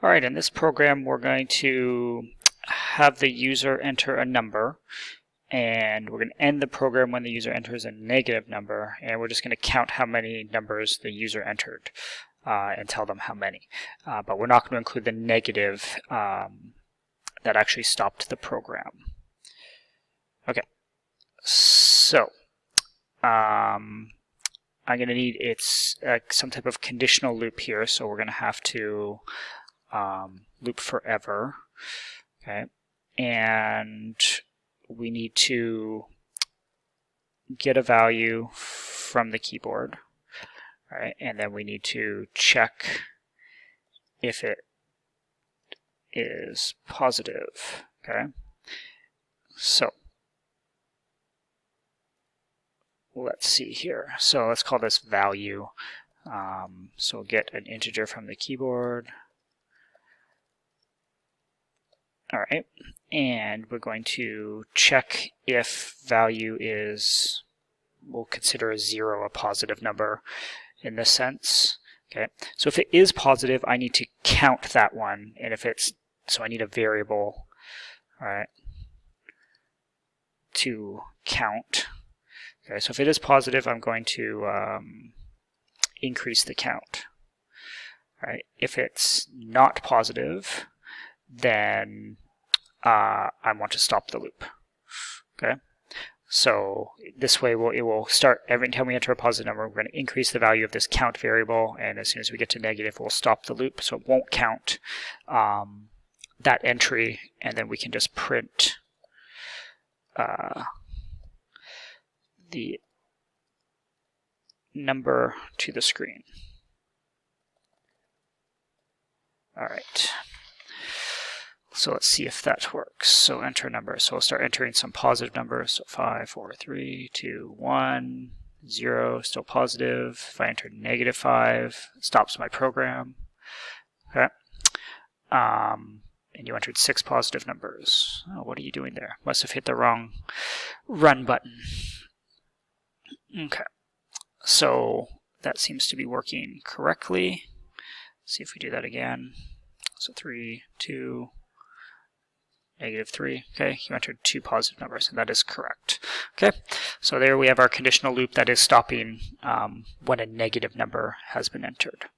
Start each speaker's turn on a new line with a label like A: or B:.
A: All right, in this program we're going to have the user enter a number, and we're going to end the program when the user enters a negative number, and we're just going to count how many numbers the user entered and tell them how many. But we're not going to include the negative that actually stopped the program. Okay, so I'm going to need some type of conditional loop here, so we're going to have to loop forever. Okay, and we need to get a value from the keyboard. All right, and then we need to check if it is positive. Okay, so let's see here. So let's call this value. So we'll get an integer from the keyboard. All right, and we're going to check if value is, we'll consider a 0 a positive number in this sense. Okay, so if it is positive, I need to count that one, and if it's, so I need a variable, all right, to count. Okay, so if it is positive, I'm going to increase the count. All right, if it's not positive, then I want to stop the loop. Okay, so this way it will start every time we enter a positive number. We're going to increase the value of this count variable, and as soon as we get to negative, we'll stop the loop, so it won't count that entry, and then we can just print the number to the screen. All right. So let's see if that works. So enter a number. So we'll start entering some positive numbers. So 5, 4, 3, 2, 1, 0, still positive. If I enter -5, it stops my program. Okay. And you entered 6 positive numbers. Oh, what are you doing there? Must have hit the wrong run button. Okay. So that seems to be working correctly. Let's see if we do that again. So 3, 2, -3. Okay, you entered 2 positive numbers, and that is correct. Okay, so there we have our conditional loop that is stopping when a negative number has been entered.